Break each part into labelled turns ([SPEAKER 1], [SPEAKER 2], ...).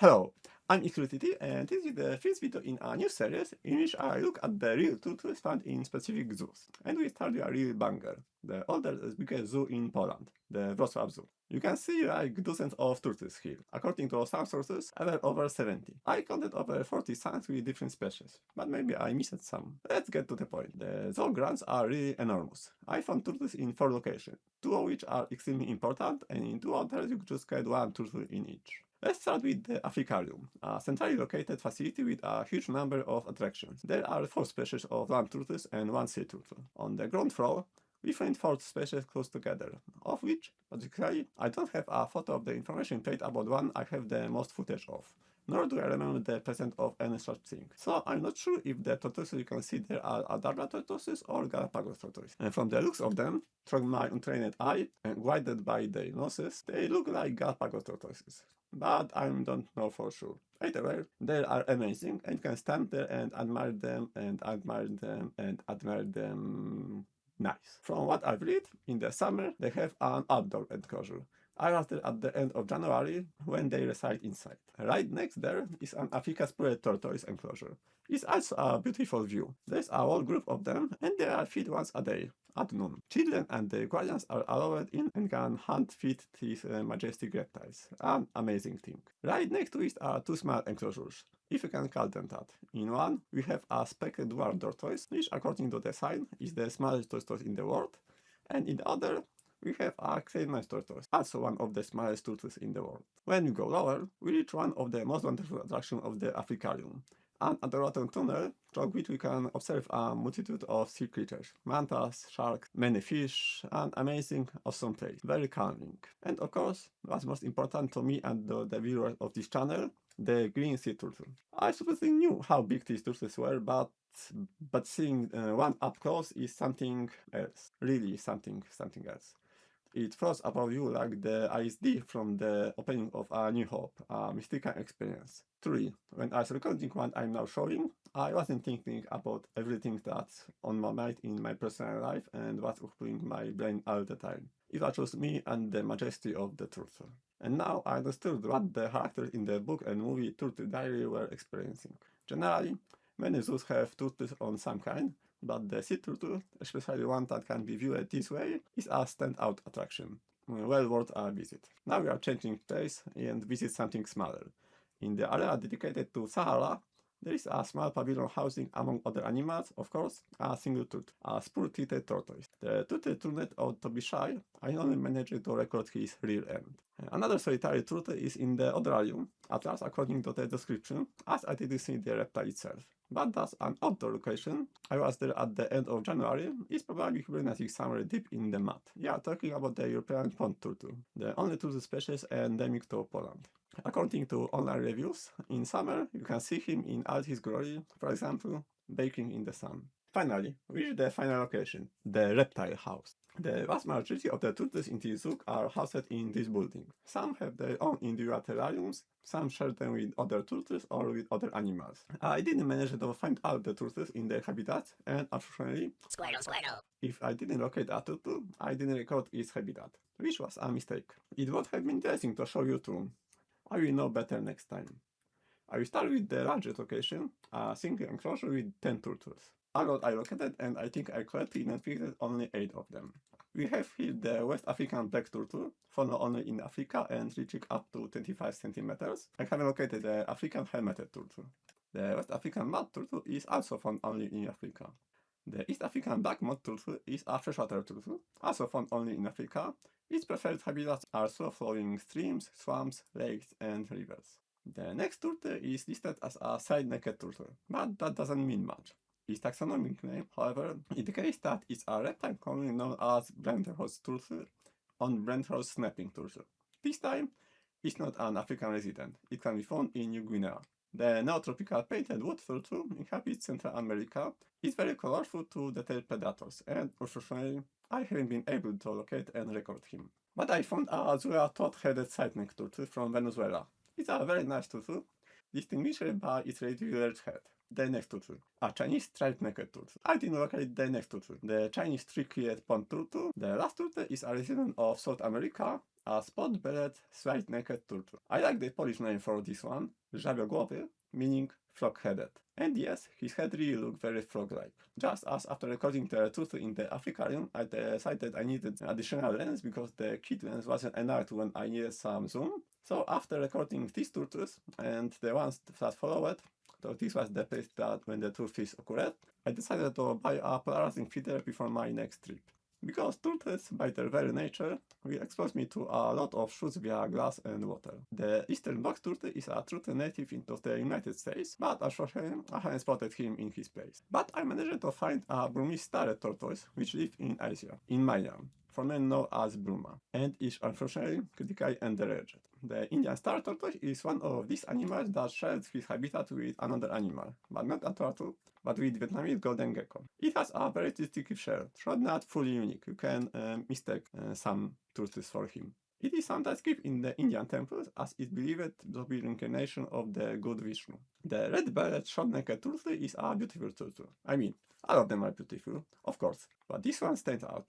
[SPEAKER 1] Hello, I'm Xrutity, and this is the first video in a new series in which I look at the real tortoises found in specific zoos. And we start with a real banger, the oldest biggest zoo in Poland, the Wrocław Zoo. You can see like dozens of tortoises here. According to some sources, there were over 70. I counted over 40 signs with different species, but maybe I missed some. Let's get to the point. The zoo grounds are really enormous. I found tortoises in 4 locations, 2 of which are extremely important, and in 2 others you just get 1 tortoise in each. Let's start with the Africarium, a centrally located facility with a huge number of attractions. There are 4 species of land tortoise and 1 sea turtle. On the ground floor, we find 4 species close together, of which, particularly, I don't have a photo of the information plate about one I have the most footage of, nor do I remember the presence of any such thing. So I'm not sure if the tortoises you can see there are Adaria tortoises or Galapagos tortoise. And from the looks of them, from my untrained eye and guided by their noses, they look like Galapagos tortoises. But I don't know for sure. Either way, they are amazing and you can stand there and admire them and admire them and admire them. Nice. From what I've read, in the summer they have an outdoor enclosure. I was there at the end of January when they reside inside. Right next there is an Spur-thighed Tortoise enclosure. It's also a beautiful view. There's a whole group of them and they are fed once a day, at noon. Children and their guardians are allowed in and can hand-feed these majestic reptiles. An amazing thing. Right next to it are 2 small enclosures, if you can call them that. In one, we have a Speckled Dwarf tortoise, which according to the sign is the smallest tortoise in the world, and in the other, we have a Kleinmann tortoise, also one of the smallest tortoises in the world. When we go lower, we reach one of the most wonderful attractions of the Africarium, an underwater tunnel through which we can observe a multitude of sea creatures, mantas, sharks, many fish, an amazing, awesome place, very calming. And of course, what's most important to me and the viewers of this channel, the green sea turtle. I supposedly knew how big these turtles were, but seeing one up close is something else, really something else. It floats above you like the ISD from the opening of A New Hope, a mystical experience. 3. When I was recording what I'm now showing, I wasn't thinking about everything that's on my mind in my personal life and what's occupying my brain all the time. It was just me and the majesty of the turtle. And now I understood what the characters in the book and movie Turtle Diary were experiencing. Generally, many zoos have turtles on some kind, but the sea turtle, especially one that can be viewed this way, is a standout attraction. Well worth a visit. Now we are changing place and visit something smaller. In the area dedicated to Sahara, there is a small pavilion housing, among other animals, of course, a single turtle, a Spur-thighed Tortoise. The turtle turned out to be shy, I only managed to record his rear end. Another solitary turtle is in the Odrarium, at last according to the description, as I didn't see the reptile itself. But that's an outdoor location. I was there at the end of January. It's probably hibernating somewhere deep in the mud. Yeah, talking about the European pond turtle, the only turtle species endemic to Poland. According to online reviews, in summer you can see him in all his glory, for example, baking in the sun. Finally, we reach the final location, the Reptile House. The vast majority of the turtles in this zoo are housed in this building. Some have their own individual terrariums, some share them with other turtles or with other animals. I didn't manage to find all the turtles in their habitat, and unfortunately, Squirtle. If I didn't locate a turtle, I didn't record its habitat, which was a mistake. It would have been interesting to show you too. I will know better next time. I will start with the largest location, a single enclosure with 10 turtles. I located and I think I correctly identified only 8 of them. We have here the West African black turtle, found only in Africa and reaching up to 25 centimeters. I have located the African helmeted turtle. The West African mud turtle is also found only in Africa. The East African black mud turtle is a freshwater turtle, also found only in Africa. Its preferred habitats are slow-flowing streams, swamps, lakes, and rivers. The next turtle is listed as a Sideneck turtle, but that doesn't mean much. Its taxonomic name, however, indicates that it's a reptile commonly known as Branderhorst turtle or Branderhorst snapping turtle. This time, it's not an African resident. It can be found in New Guinea. The Neotropical painted wood turtle inhabits Central America. It's very colorful to deter predators, and unfortunately, I haven't been able to locate and record him. But I found a Zulia toad-headed Sideneck turtle from Venezuela. It's a very nice turtle, distinguished by its relatively large head. The next turtle, a Chinese striped-necked turtle. I didn't locate the next turtle, the Chinese three-keeled pond turtle. The last turtle is a resident of South America a spot-belied Sideneck turtle. I like the Polish name for this one, żabiogłowy, meaning frog-headed. And yes, his head really looked very frog-like. Just as after recording the turtle in the Africarium, I decided I needed an additional lens because the kit lens wasn't enough when I needed some zoom. So after recording these turtles and the ones that followed, so this was the place that when the turtles occurred, I decided to buy a polarizing feeder before my next trip. Because turtles, by their very nature, will expose me to a lot of shoots via glass and water. The Eastern Box Turtle is a turtle native of the United States, but unfortunately I haven't spotted him in his place. But I managed to find a Burmese starred tortoise which live in Asia, in Myanmar, formerly known as Burma, and is unfortunately critically endangered. The Indian star tortoise is one of these animals that shares his habitat with another animal, but not a turtle, but with Vietnamese golden gecko. It has a very distinctive shell, though not fully unique. You can mistake some turtles for him. It is sometimes kept in the Indian temples as is believed to be reincarnation of the god Vishnu. The red-bellied short-necked turtle is a beautiful turtle. I mean, all of them are beautiful, of course, but this one stands out.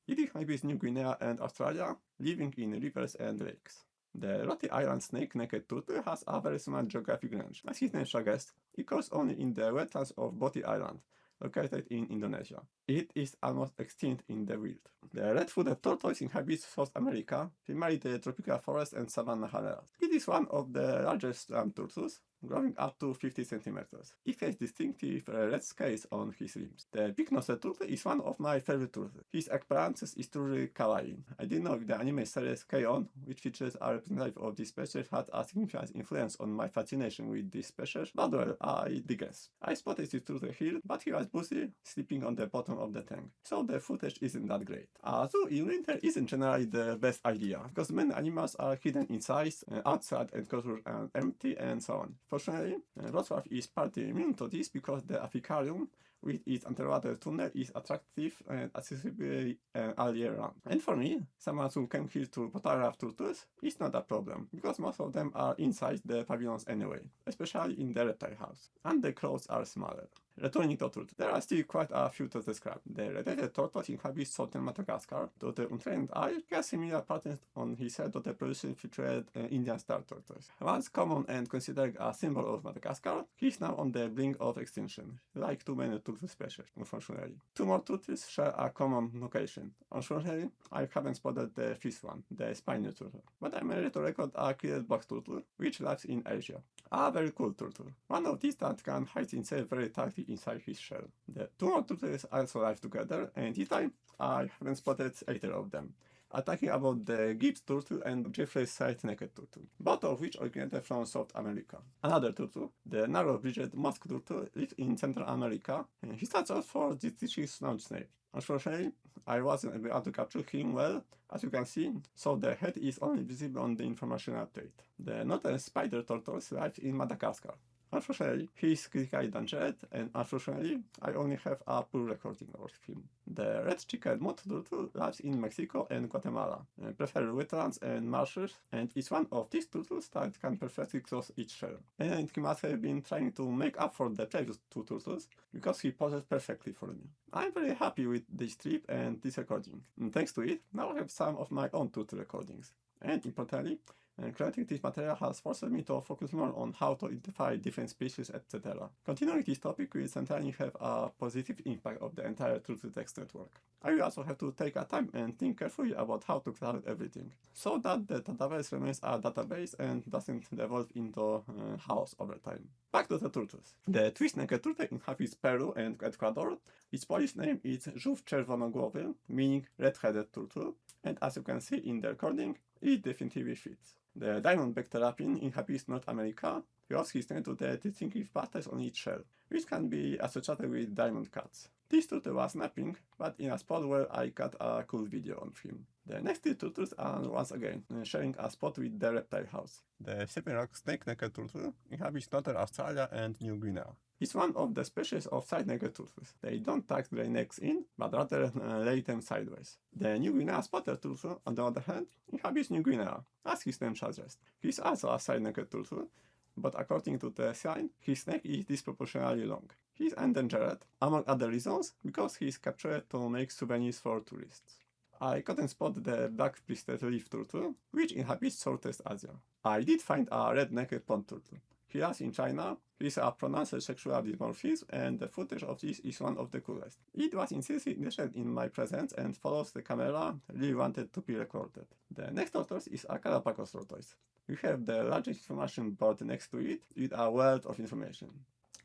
[SPEAKER 1] It inhabits New Guinea and Australia, living in rivers and lakes. The Roti Island snake-necked turtle has a very small geographic range. As his name suggests, it occurs only in the wetlands of Roti Island, located in Indonesia. It is almost extinct in the wild. The red-footed tortoise inhabits South America, primarily the tropical forest and savanna areas. It is one of the largest land turtles, growing up to 50 centimeters. It has distinctive red scales on his limbs. The big-nosed turtle is one of my favorite turtles. His appearance is truly kawaii. I didn't know if the anime series K-On!, which features a representative of this species, had a significant influence on my fascination with this species, but well, I guess. I spotted this turtle here, but he was busy, sleeping on the bottom of the tank, so the footage isn't that great. A zoo in winter isn't generally the best idea, because many animals are hidden inside, outside, enclosures are empty, and so on. Fortunately, Wrocław is partly immune to this because the Africarium, with its underwater tunnel, is attractive and accessible all year round. And for me, someone who came here to photograph turtles, it's not a problem, because most of them are inside the pavilions anyway, especially in the Reptile House, and the clothes are smaller. Returning to turtles, there are still quite a few to describe. The Radiated Tortoise inhabits southern Madagascar. To the untrained eye, he has similar patterns on his head to the previously featured Indian star tortoise. Once common and considered a symbol of Madagascar, he is now on the brink of extinction, like too many turtle species, unfortunately. Two more turtles share a common location. Unfortunately, I haven't spotted the fifth one, the Spiny Turtle, but I managed to record a Keeled Box Turtle, which lives in Asia. A very cool turtle. One of these that can hide himself very tightly inside his shell. The two more turtles also live together, and this time I haven't spotted either of them. I'm talking about the Gibb turtle and Geoffroy's Sideneck turtle, both of which originated from South America. Another turtle, the narrow-bridged Musk turtle, lives in Central America, and he starts out for this distinguished snout snail. Unfortunately, I wasn't able to capture him well, as you can see, so the head is only visible on the informational plate. The northern spider tortoise lives in Madagascar. Unfortunately, he is critically endangered, and unfortunately, I only have a poor recording of him. The red-cheeked mud turtle lives in Mexico and Guatemala, prefers wetlands and marshes, and is one of these turtles that can perfectly close its shell. And he must have been trying to make up for the previous two turtles, because he poses perfectly for me. I'm very happy with this trip and this recording. And thanks to it, now I have some of my own turtle recordings. And importantly, creating this material has forced me to focus more on how to identify different species, etc. Continuing this topic will certainly have a positive impact of the entire turtle text network. I will also have to take a time and think carefully about how to collect everything, so that the database remains a database and doesn't devolve into a house over time. Back to the turtles. The twist-necked turtle inhabits Peru and Ecuador. Its Polish name is żółw czerwonogłowy, meaning red-headed turtle, and as you can see in the recording, it definitely fits. The Diamondback Terrapin inhabits North America. He owes his name to the distinctive patterns on its shell, which can be associated with diamond cuts. This turtle was napping, but in a spot where I got a cool video on him. The next two turtles are once again sharing a spot with the Reptile House. The Siebenrock snake-necked turtle inhabits northern Australia and New Guinea. It's one of the species of side-necked turtles. They don't tuck their necks in, but rather lay them sideways. The New Guinea spotted turtle, on the other hand, inhabits New Guinea, as his name suggests. He's also a side-necked turtle, but according to the sign, his neck is disproportionately long. He's endangered, among other reasons, because he is captured to make souvenirs for tourists. I couldn't spot the black-breasted leaf turtle, which inhabits Southeast Asia. I did find a red-necked pond turtle. He lives in China. He is a pronounced sexual dimorphism, and the footage of this is one of the coolest. It was insistently interested in my presence and follows the camera, really wanted to be recorded. The next tortoise is a Galapagos Tortoise. We have the largest information board next to it with a wealth of information.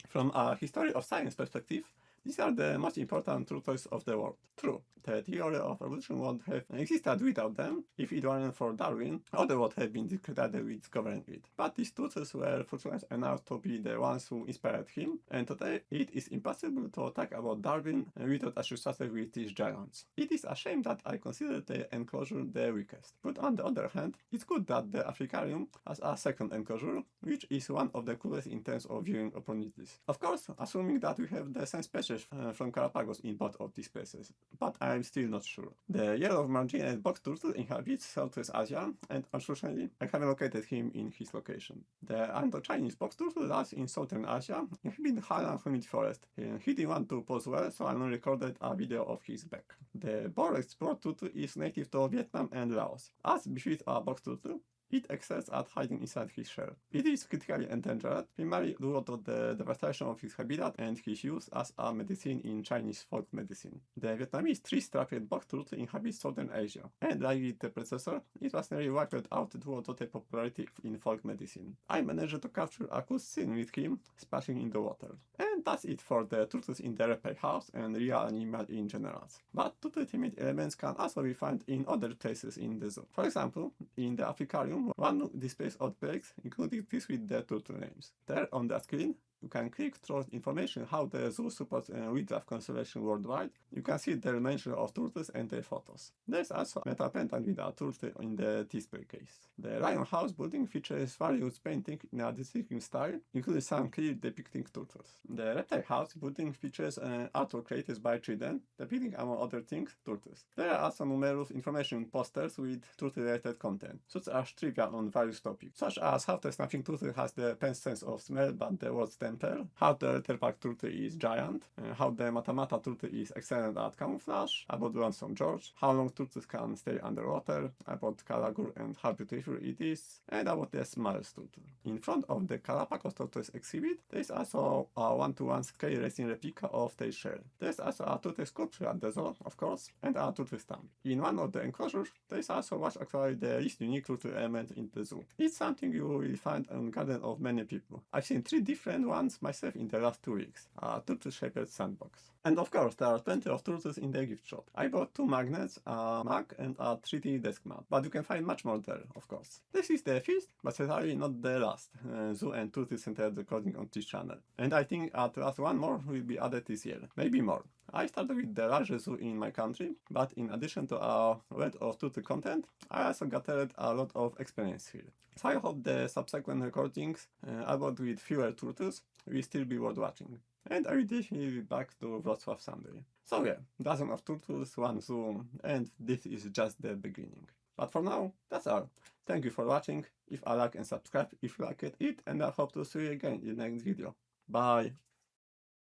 [SPEAKER 1] From a history of science perspective, these are the most important tortoises of the world. True, the theory of evolution would have existed without them if it weren't for Darwin, or the world have been discredited with discovering it. But these tortoises were fortunate enough to be the ones who inspired him, and today it is impossible to talk about Darwin without associating with these giants. It is a shame that I consider the enclosure the weakest. But on the other hand, it's good that the Africarium has a second enclosure, which is one of the coolest in terms of viewing opportunities. Of course, assuming that we have the same species from Galapagos in both of these places, but I'm still not sure. The yellow-margined box turtle inhabits Southeast Asia, and unfortunately, I haven't located him in his location. The Indochinese box turtle lives in Southern Asia, inhabiting high and humid forest. He didn't want to pose well, so I only recorded a video of his back. The Bourret sport turtle is native to Vietnam and Laos. As befits a box turtle, it excels at hiding inside his shell. It is critically endangered, primarily due to the devastation of his habitat and his use as a medicine in Chinese folk medicine. The Vietnamese three-striped box turtle inhabits southern Asia, and like its predecessor, it was nearly wiped out due to the popularity in folk medicine. I managed to capture a cool scene with him splashing in the water. And that's it for the turtles in the Reptile House and real animals in general. But turtle themed elements can also be found in other places in the zoo. For example, in the Africarium, one displays outbreaks, including this with the turtle names. There on the screen, you can click through information how the zoo supports wildlife conservation worldwide. You can see the mention of turtles and their photos. There's also a metal pendant with a turtle in the display case. The Lion House building features various paintings in a distinctive style, including some clearly depicting turtles. The Reptile House building features artwork created by children, depicting among other things, turtles. There are also numerous information posters with turtle-related content, such as trivia on various topics, such as how the snapping turtle has the best sense of smell but the worst temper, how the Leatherback Turtle is giant, how the Matamata Turtle is excellent at camouflage, about Lonesome George, how long turtles can stay underwater, about Calagur and how beautiful it is, and about the smallest turtle. In front of the Galapagos Tortoise exhibit, there is also a 1-to-1 scale racing replica of their shell. There is also a turtle sculpture at the zoo, of course, and a turtle stamp. In one of the enclosures, there is also what's actually the least unique turtle element in the zoo. It's something you will find in the garden of many people. I've seen 3 different ones myself in the last 2 weeks, a turtle-shaped sandbox. And of course, there are plenty of turtles in the gift shop. I bought 2 magnets, a mug and a 3D desk mat, but you can find much more there, of course. This is the first, but certainly not the last, zoo and turtle-centered recording on this channel. And I think at least 1 more will be added this year, maybe more. I started with the largest zoo in my country, but in addition to a wealth of turtle content, I also gathered a lot of experience here. So I hope the subsequent recordings, albeit with fewer turtles, will still be worth watching. And I will definitely be back to Wrocław someday. So yeah, dozen of turtles, 1 zoo, and this is just the beginning. But for now, that's all. Thank you for watching. If I like and subscribe if you liked it, and I hope to see you again in the next video. Bye!